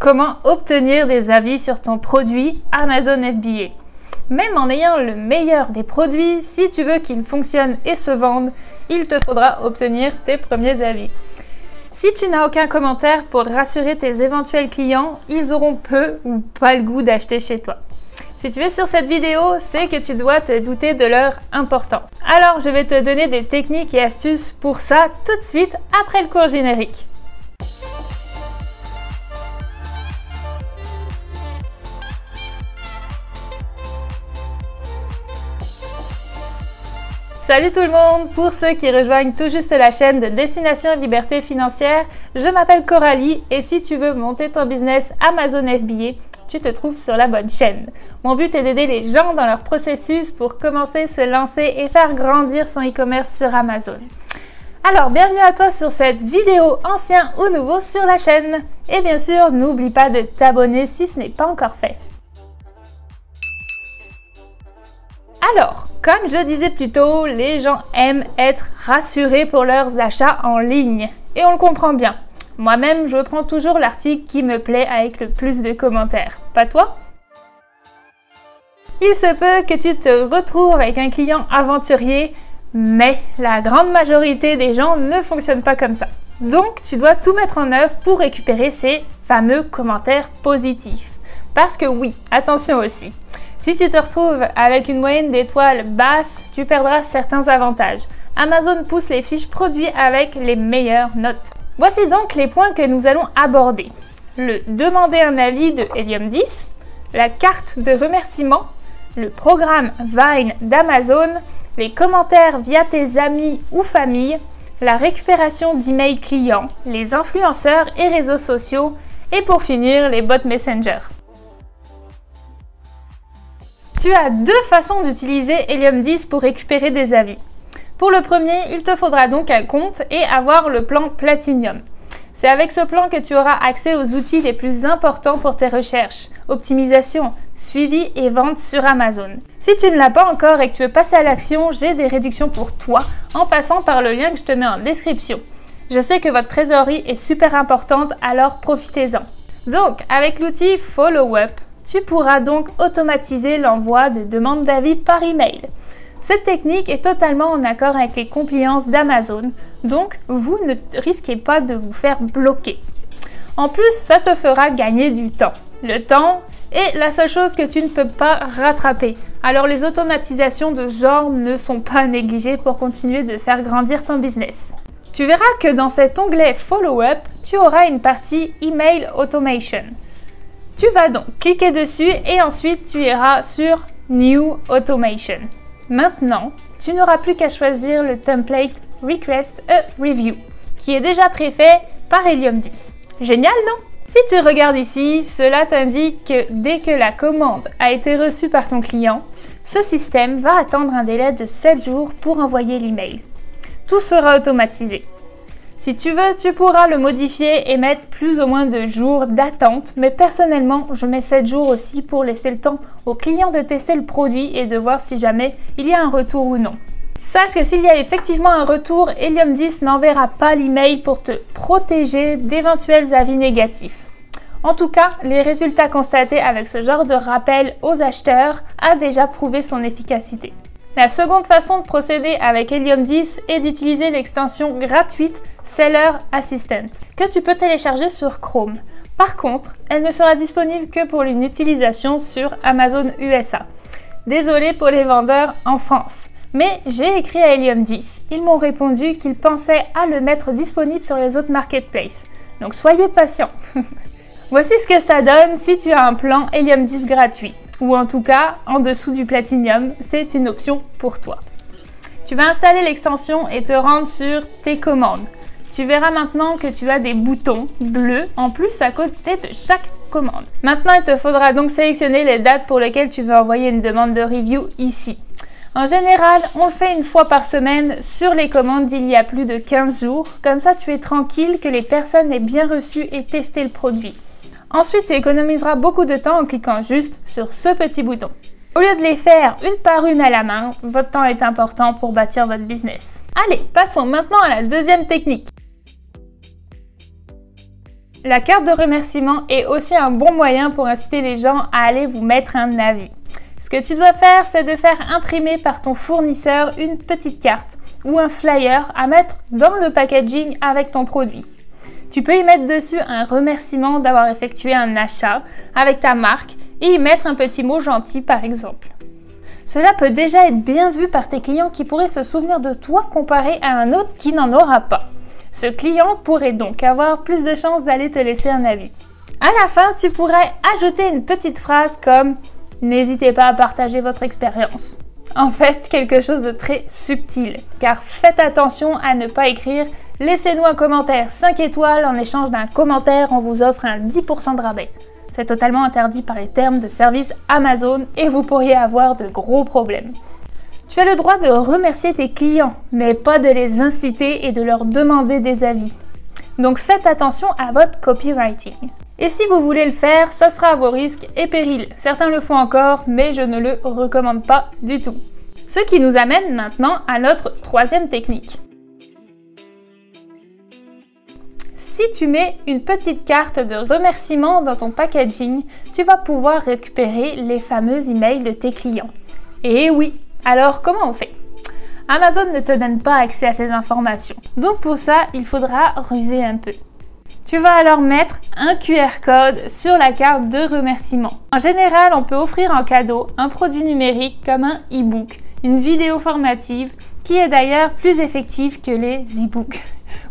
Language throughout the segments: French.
Comment obtenir des avis sur ton produit Amazon FBA? Même en ayant le meilleur des produits, si tu veux qu'il fonctionne et se vende, il te faudra obtenir tes premiers avis. Si tu n'as aucun commentaire pour rassurer tes éventuels clients, ils auront peu ou pas le goût d'acheter chez toi. Si tu es sur cette vidéo, c'est que tu dois te douter de leur importance. Alors, je vais te donner des techniques et astuces pour ça tout de suite après le cours générique. Salut tout le monde! Pour ceux qui rejoignent tout juste la chaîne de Destination Liberté Financière, je m'appelle Coralie et si tu veux monter ton business Amazon FBA, tu te trouves sur la bonne chaîne. Mon but est d'aider les gens dans leur processus pour commencer, se lancer et faire grandir son e-commerce sur Amazon. Alors, bienvenue à toi sur cette vidéo ancien ou nouveau sur la chaîne. Et bien sûr, n'oublie pas de t'abonner si ce n'est pas encore fait. Alors, comme je le disais plus tôt, les gens aiment être rassurés pour leurs achats en ligne. Et on le comprend bien. Moi-même, je prends toujours l'article qui me plaît avec le plus de commentaires. Pas toi? Il se peut que tu te retrouves avec un client aventurier, mais la grande majorité des gens ne fonctionnent pas comme ça. Donc, tu dois tout mettre en œuvre pour récupérer ces fameux commentaires positifs. Parce que oui, attention aussi. Si tu te retrouves avec une moyenne d'étoiles basse, tu perdras certains avantages. Amazon pousse les fiches produits avec les meilleures notes. Voici donc les points que nous allons aborder. Le demander un avis de Helium 10, la carte de remerciement, le programme Vine d'Amazon, les commentaires via tes amis ou famille, la récupération d'emails clients, les influenceurs et réseaux sociaux, et pour finir, les bots Messenger. Tu as deux façons d'utiliser Helium 10 pour récupérer des avis. Pour le premier, il te faudra donc un compte et avoir le plan Platinum. C'est avec ce plan que tu auras accès aux outils les plus importants pour tes recherches, optimisation, suivi et vente sur Amazon. Si tu ne l'as pas encore et que tu veux passer à l'action, j'ai des réductions pour toi en passant par le lien que je te mets en description. Je sais que votre trésorerie est super importante, alors profitez-en. Donc, avec l'outil Follow Up, tu pourras donc automatiser l'envoi de demandes d'avis par email. Cette technique est totalement en accord avec les compliances d'Amazon, donc vous ne risquez pas de vous faire bloquer. En plus, ça te fera gagner du temps. Le temps est la seule chose que tu ne peux pas rattraper. Alors les automatisations de ce genre ne sont pas négligées pour continuer de faire grandir ton business. Tu verras que dans cet onglet Follow Up, tu auras une partie Email Automation. Tu vas donc cliquer dessus et ensuite tu iras sur New Automation. Maintenant, tu n'auras plus qu'à choisir le template Request a Review, qui est déjà préfait par Helium 10. Génial, non? Si tu regardes ici, cela t'indique que dès que la commande a été reçue par ton client, ce système va attendre un délai de 7 jours pour envoyer l'email. Tout sera automatisé. Si tu veux, tu pourras le modifier et mettre plus ou moins de jours d'attente, mais personnellement, je mets 7 jours aussi pour laisser le temps au client de tester le produit et de voir si jamais il y a un retour ou non. Sache que s'il y a effectivement un retour, Helium 10 n'enverra pas l'email pour te protéger d'éventuels avis négatifs. En tout cas, les résultats constatés avec ce genre de rappel aux acheteurs a déjà prouvé son efficacité. La seconde façon de procéder avec Helium 10 est d'utiliser l'extension gratuite Seller Assistant, que tu peux télécharger sur Chrome. Par contre, elle ne sera disponible que pour une utilisation sur Amazon USA. Désolé pour les vendeurs en France, mais j'ai écrit à Helium 10. Ils m'ont répondu qu'ils pensaient à le mettre disponible sur les autres marketplaces. Donc soyez patients. Voici ce que ça donne si tu as un plan Helium 10 gratuit. Ou en tout cas, en dessous du Platinum, c'est une option pour toi. Tu vas installer l'extension et te rendre sur tes commandes. Tu verras maintenant que tu as des boutons bleus en plus à côté de chaque commande. Maintenant, il te faudra donc sélectionner les dates pour lesquelles tu veux envoyer une demande de review ici. En général, on le fait une fois par semaine sur les commandes d'il y a plus de 15 jours. Comme ça, tu es tranquille que les personnes aient bien reçu et testé le produit. Ensuite, tu économiseras beaucoup de temps en cliquant juste sur ce petit bouton. Au lieu de les faire une par une à la main, votre temps est important pour bâtir votre business. Allez, passons maintenant à la deuxième technique. la carte de remerciement est aussi un bon moyen pour inciter les gens à aller vous mettre un avis. Ce que tu dois faire, c'est de faire imprimer par ton fournisseur une petite carte ou un flyer à mettre dans le packaging avec ton produit. Tu peux y mettre dessus un remerciement d'avoir effectué un achat avec ta marque et y mettre un petit mot gentil par exemple. Cela peut déjà être bien vu par tes clients qui pourraient se souvenir de toi comparé à un autre qui n'en aura pas. Ce client pourrait donc avoir plus de chances d'aller te laisser un avis. À la fin, tu pourrais ajouter une petite phrase comme « N'hésitez pas à partager votre expérience ». En fait, quelque chose de très subtil, car faites attention à ne pas écrire « Laissez-nous un commentaire 5 étoiles, en échange d'un commentaire, on vous offre un 10% de rabais ». C'est totalement interdit par les termes de service Amazon et vous pourriez avoir de gros problèmes. Tu as le droit de remercier tes clients, mais pas de les inciter et de leur demander des avis. Donc faites attention à votre copywriting. Et si vous voulez le faire, ça sera à vos risques et périls. Certains le font encore, mais je ne le recommande pas du tout. Ce qui nous amène maintenant à notre troisième technique. Si tu mets une petite carte de remerciement dans ton packaging, tu vas pouvoir récupérer les fameux emails de tes clients. Et oui, alors comment on fait? Amazon ne te donne pas accès à ces informations. Donc pour ça, il faudra ruser un peu. Tu vas alors mettre un QR code sur la carte de remerciement. En général, on peut offrir en cadeau un produit numérique comme un e-book, une vidéo formative qui est d'ailleurs plus effective que les e-books,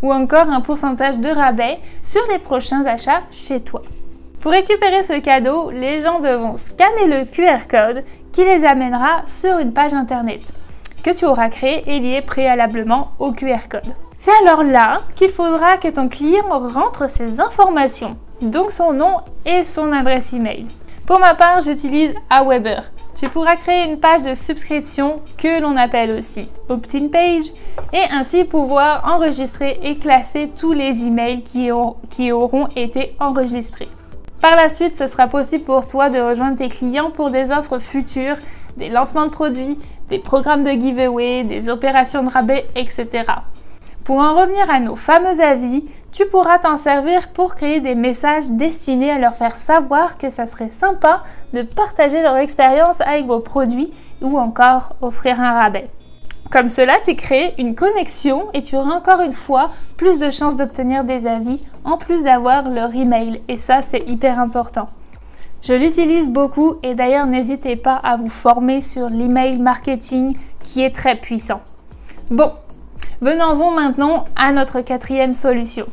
ou encore un pourcentage de rabais sur les prochains achats chez toi. Pour récupérer ce cadeau, les gens devront scanner le QR code qui les amènera sur une page internet que tu auras créée et liée préalablement au QR code. C'est alors là qu'il faudra que ton client rentre ses informations, donc son nom et son adresse email. Pour ma part, j'utilise Aweber. Tu pourras créer une page de subscription que l'on appelle aussi opt-in page et ainsi pouvoir enregistrer et classer tous les emails qui auront été enregistrés. Par la suite, ce sera possible pour toi de rejoindre tes clients pour des offres futures, des lancements de produits, des programmes de giveaway, des opérations de rabais, etc. Pour en revenir à nos fameux avis, tu pourras t'en servir pour créer des messages destinés à leur faire savoir que ça serait sympa de partager leur expérience avec vos produits ou encore offrir un rabais. Comme cela, tu crées une connexion et tu auras encore une fois plus de chances d'obtenir des avis en plus d'avoir leur email et ça c'est hyper important. Je l'utilise beaucoup et d'ailleurs n'hésitez pas à vous former sur l'email marketing qui est très puissant. Bon, venons-en maintenant à notre quatrième solution.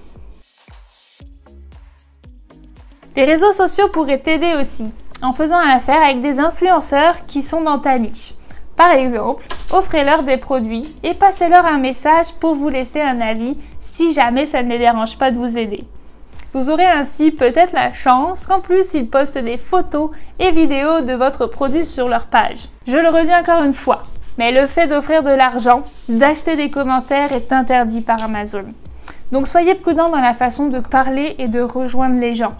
Les réseaux sociaux pourraient t'aider aussi en faisant affaire avec des influenceurs qui sont dans ta niche. Par exemple, offrez-leur des produits et passez-leur un message pour vous laisser un avis si jamais ça ne les dérange pas de vous aider. Vous aurez ainsi peut-être la chance qu'en plus ils postent des photos et vidéos de votre produit sur leur page. Je le redis encore une fois, mais le fait d'offrir de l'argent, d'acheter des commentaires est interdit par Amazon. Donc soyez prudents dans la façon de parler et de rejoindre les gens.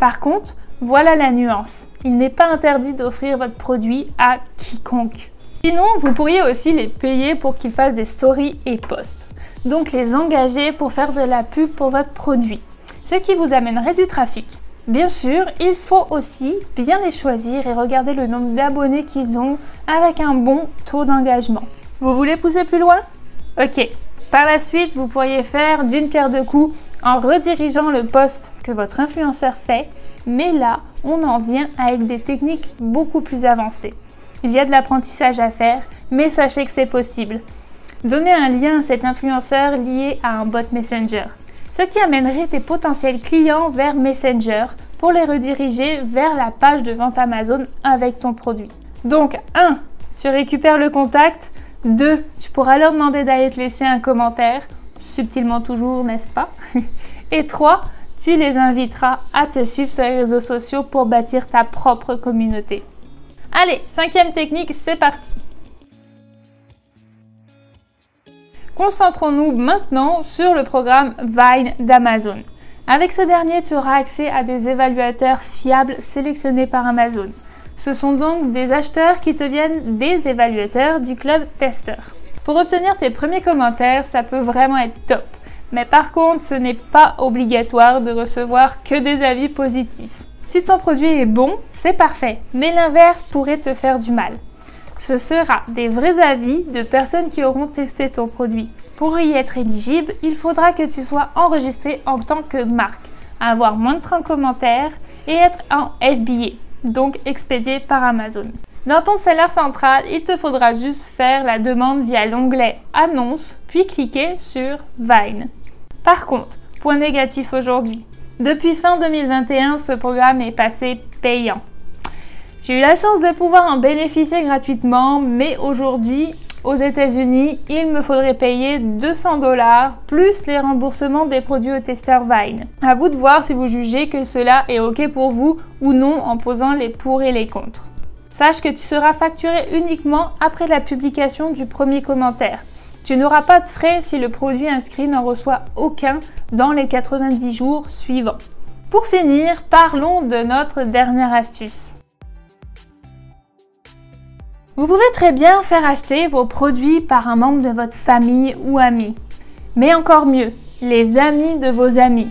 Par contre, voilà la nuance. Il n'est pas interdit d'offrir votre produit à quiconque. Sinon, vous pourriez aussi les payer pour qu'ils fassent des stories et posts. Donc les engager pour faire de la pub pour votre produit, ce qui vous amènerait du trafic. Bien sûr, il faut aussi bien les choisir et regarder le nombre d'abonnés qu'ils ont avec un bon taux d'engagement. Vous voulez pousser plus loin? Ok. Par la suite, vous pourriez faire d'une pierre deux coups en redirigeant le post que votre influenceur fait, mais là, on en vient avec des techniques beaucoup plus avancées. Il y a de l'apprentissage à faire, mais sachez que c'est possible. Donnez un lien à cet influenceur lié à un bot Messenger, ce qui amènerait tes potentiels clients vers Messenger pour les rediriger vers la page de vente Amazon avec ton produit. Donc 1. Tu récupères le contact. 2. Tu pourras leur demander d'aller te laisser un commentaire, subtilement toujours, n'est-ce pas? Et 3. Tu les inviteras à te suivre sur les réseaux sociaux pour bâtir ta propre communauté. Allez, 5e technique, c'est parti! Concentrons-nous maintenant sur le programme Vine d'Amazon. Avec ce dernier, tu auras accès à des évaluateurs fiables sélectionnés par Amazon. Ce sont donc des acheteurs qui deviennent des évaluateurs du club testeur. Pour obtenir tes premiers commentaires, ça peut vraiment être top. Mais par contre, ce n'est pas obligatoire de recevoir que des avis positifs. Si ton produit est bon, c'est parfait, mais l'inverse pourrait te faire du mal. Ce sera des vrais avis de personnes qui auront testé ton produit. Pour y être éligible, il faudra que tu sois enregistré en tant que marque, avoir moins de 30 commentaires et être en FBA, donc expédié par Amazon. Dans ton seller central, il te faudra juste faire la demande via l'onglet Annonces, puis cliquer sur Vine. Par contre, point négatif aujourd'hui, depuis fin 2021, ce programme est passé payant. J'ai eu la chance de pouvoir en bénéficier gratuitement, mais aujourd'hui, aux États-Unis, il me faudrait payer 200 $ plus les remboursements des produits au testeur Vine. À vous de voir si vous jugez que cela est OK pour vous ou non en posant les pour et les contre. Sache que tu seras facturé uniquement après la publication du premier commentaire. Tu n'auras pas de frais si le produit inscrit n'en reçoit aucun dans les 90 jours suivants. Pour finir, parlons de notre dernière astuce. Vous pouvez très bien faire acheter vos produits par un membre de votre famille ou ami. Mais encore mieux, les amis de vos amis.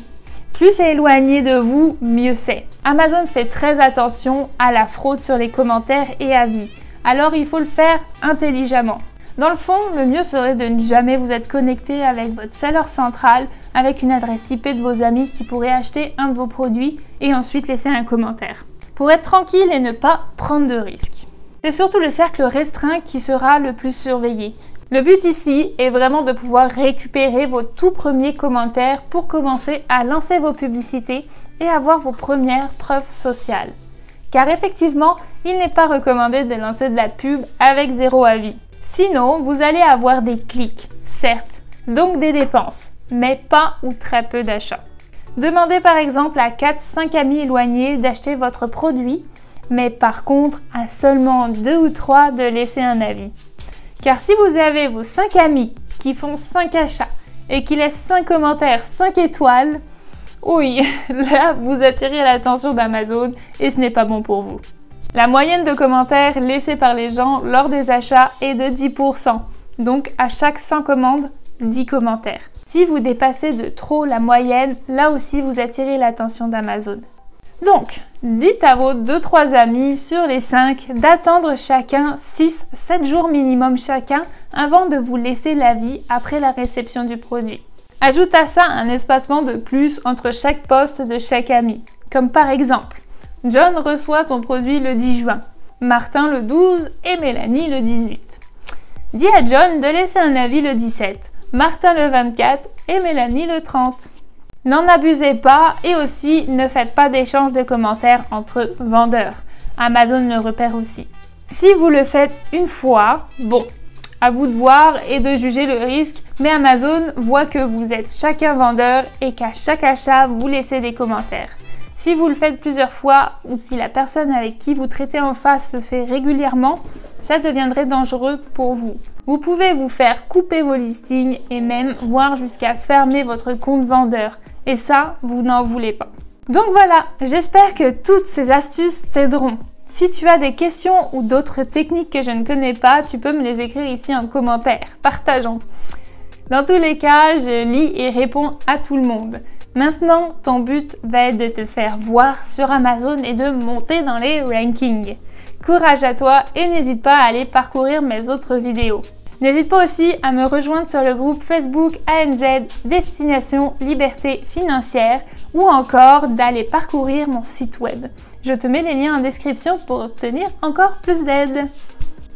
Plus c'est éloigné de vous, mieux c'est. Amazon fait très attention à la fraude sur les commentaires et avis. Alors il faut le faire intelligemment. Dans le fond, le mieux serait de ne jamais vous être connecté avec votre seller central avec une adresse IP de vos amis qui pourraient acheter un de vos produits et ensuite laisser un commentaire. Pour être tranquille et ne pas prendre de risques. C'est surtout le cercle restreint qui sera le plus surveillé. Le but ici est vraiment de pouvoir récupérer vos tout premiers commentaires pour commencer à lancer vos publicités et avoir vos premières preuves sociales. Car effectivement, il n'est pas recommandé de lancer de la pub avec 0 avis. Sinon, vous allez avoir des clics, certes, donc des dépenses, mais pas ou très peu d'achats. Demandez par exemple à 4-5 amis éloignés d'acheter votre produit, mais par contre à seulement 2 ou 3 de laisser un avis. Car si vous avez vos 5 amis qui font 5 achats et qui laissent 5 commentaires 5 étoiles, oui, là vous attirez l'attention d'Amazon et ce n'est pas bon pour vous. La moyenne de commentaires laissés par les gens lors des achats est de 10%, donc à chaque 100 commandes, 10 commentaires. Si vous dépassez de trop la moyenne, là aussi vous attirez l'attention d'Amazon. Donc, dites à vos 2-3 amis sur les 5 d'attendre chacun 6-7 jours minimum chacun avant de vous laisser l'avis après la réception du produit. Ajoute à ça un espacement de plus entre chaque poste de chaque ami. Comme par exemple, John reçoit ton produit le 10 juin, Martin le 12 et Mélanie le 18. Dis à John de laisser un avis le 17, Martin le 24 et Mélanie le 30. N'en abusez pas et aussi ne faites pas d'échange de commentaires entre vendeurs. Amazon le repère aussi. Si vous le faites une fois, bon, à vous de voir et de juger le risque, mais Amazon voit que vous êtes chacun vendeur et qu'à chaque achat, vous laissez des commentaires. Si vous le faites plusieurs fois ou si la personne avec qui vous traitez en face le fait régulièrement, ça deviendrait dangereux pour vous. Vous pouvez vous faire couper vos listings et même voir jusqu'à fermer votre compte vendeur. Et ça, vous n'en voulez pas. Donc voilà, j'espère que toutes ces astuces t'aideront. Si tu as des questions ou d'autres techniques que je ne connais pas, tu peux me les écrire ici en commentaire. Partageons. Dans tous les cas, je lis et réponds à tout le monde. Maintenant, ton but va être de te faire voir sur Amazon et de monter dans les rankings. Courage à toi et n'hésite pas à aller parcourir mes autres vidéos. N'hésite pas aussi à me rejoindre sur le groupe Facebook AMZ Destination Liberté Financière ou encore d'aller parcourir mon site web. Je te mets les liens en description pour obtenir encore plus d'aide.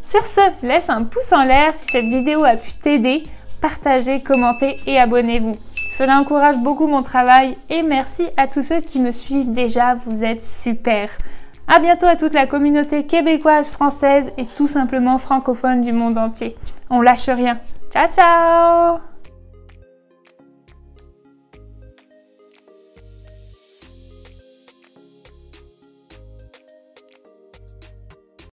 Sur ce, laisse un pouce en l'air si cette vidéo a pu t'aider, partagez, commentez et abonnez-vous. Cela encourage beaucoup mon travail et merci à tous ceux qui me suivent déjà, vous êtes super. À bientôt à toute la communauté québécoise, française et tout simplement francophone du monde entier. On lâche rien. Ciao ciao!